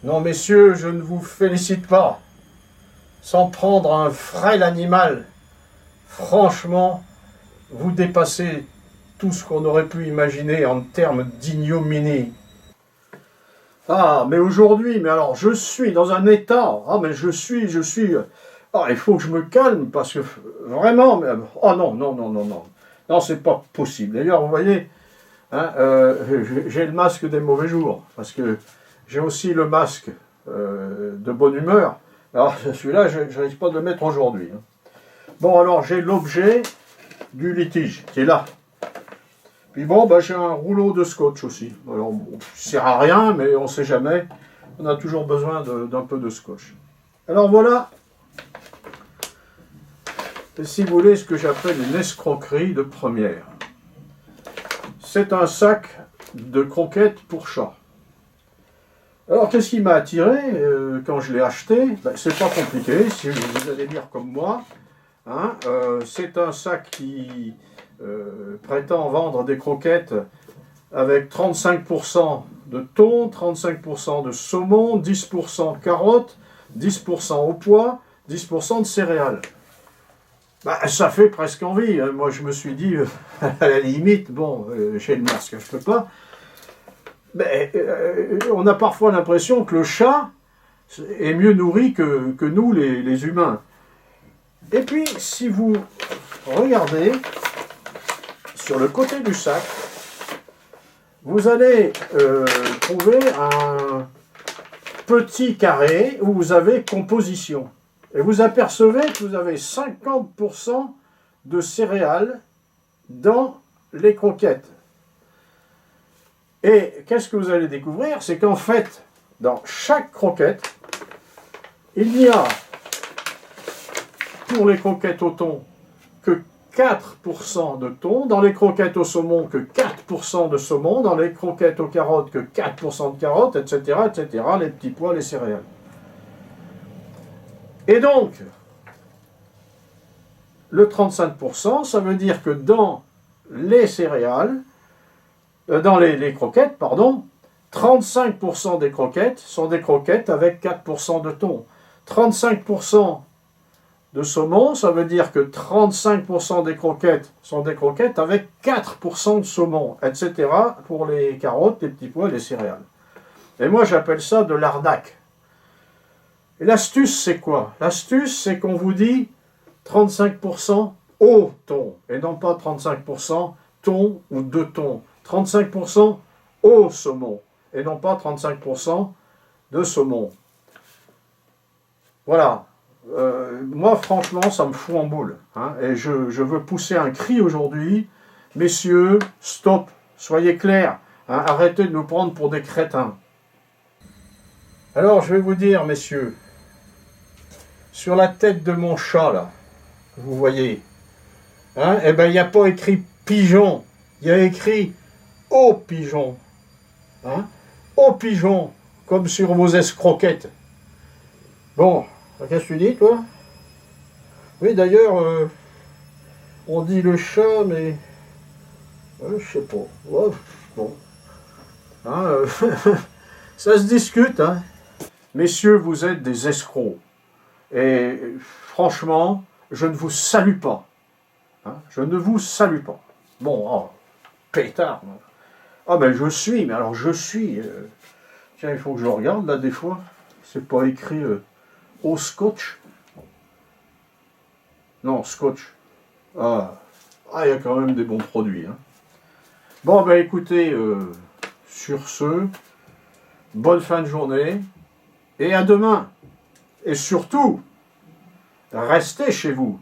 Non, messieurs, je ne vous félicite pas. Sans prendre un frêle animal, franchement, vous dépassez tout ce qu'on aurait pu imaginer en termes d'ignominie. Ah, mais aujourd'hui, mais alors, je suis dans un état. Ah, mais je suis. Ah, il faut que je me calme parce que vraiment, mais, oh non, non, non, non, non. Non, c'est pas possible. D'ailleurs, vous voyez, hein, j'ai le masque des mauvais jours parce que j'ai aussi le masque de bonne humeur. Alors, celui-là, je ne risque pas de le mettre aujourd'hui. Hein. Bon, alors, j'ai l'objet du litige qui est là. Puis bon, bah, j'ai un rouleau de scotch aussi. Alors, bon, ça sert à rien, mais on ne sait jamais. On a toujours besoin d'un peu de scotch. Alors voilà, si vous voulez, ce que j'appelle une escroquerie de première. C'est un sac de croquettes pour chat. Alors, qu'est-ce qui m'a attiré quand je l'ai acheté? Ben, c'est pas compliqué, si vous allez lire comme moi. Hein, c'est un sac qui prétend vendre des croquettes avec 35% de thon, 35% de saumon, 10% carottes, 10% au pois, 10% de céréales. Bah, ça fait presque envie. Hein. Moi, je me suis dit, à la limite, bon, j'ai le masque, je peux pas. Mais on a parfois l'impression que le chat est mieux nourri que nous, les humains. Et puis, si vous regardez sur le côté du sac, vous allez trouver un petit carré où vous avez composition. Et vous apercevez que vous avez 50% de céréales dans les croquettes. Et qu'est-ce que vous allez découvrir? C'est qu'en fait, dans chaque croquette, il n'y a, pour les croquettes au thon, que 4% de thon, dans les croquettes au saumon, que 4% de saumon, dans les croquettes aux carottes, que 4% de carottes, etc., etc., les petits pois, les céréales. Et donc, le 35%, ça veut dire que dans les céréales, dans les croquettes, pardon, 35% des croquettes sont des croquettes avec 4% de thon. 35% de saumon, ça veut dire que 35% des croquettes sont des croquettes avec 4% de saumon, etc. pour les carottes, les petits pois et les céréales. Et moi, j'appelle ça de l'arnaque. Et l'astuce, c'est quoi? L'astuce, c'est qu'on vous dit 35% au thon, et non pas 35% thon ou de thon. 35% au saumon, et non pas 35% de saumon. Voilà. Moi, franchement, ça me fout en boule. Hein, et je veux pousser un cri aujourd'hui. Messieurs, stop, soyez clairs. Hein, arrêtez de nous prendre pour des crétins. Alors, je vais vous dire, messieurs, sur la tête de mon chat, là, vous voyez, hein, eh ben, il n'y a pas écrit pigeon, il y a écrit au pigeon. Hein, au pigeon, comme sur vos escroquettes. Bon, qu'est-ce que tu dis, toi? Oui, d'ailleurs, on dit le chat, mais je sais pas. Ouais, bon. Hein, ça se discute, hein. Messieurs, vous êtes des escrocs. Et franchement, je ne vous salue pas. Hein, je ne vous salue pas. Bon, oh, pétard. Ah ben je suis, mais alors je suis. Tiens, il faut que je regarde là des fois. C'est pas écrit au scotch. Non, scotch. Ah, il y a quand même des bons produits. Hein. Bon, ben écoutez, sur ce, bonne fin de journée et à demain. Et surtout, restez chez vous.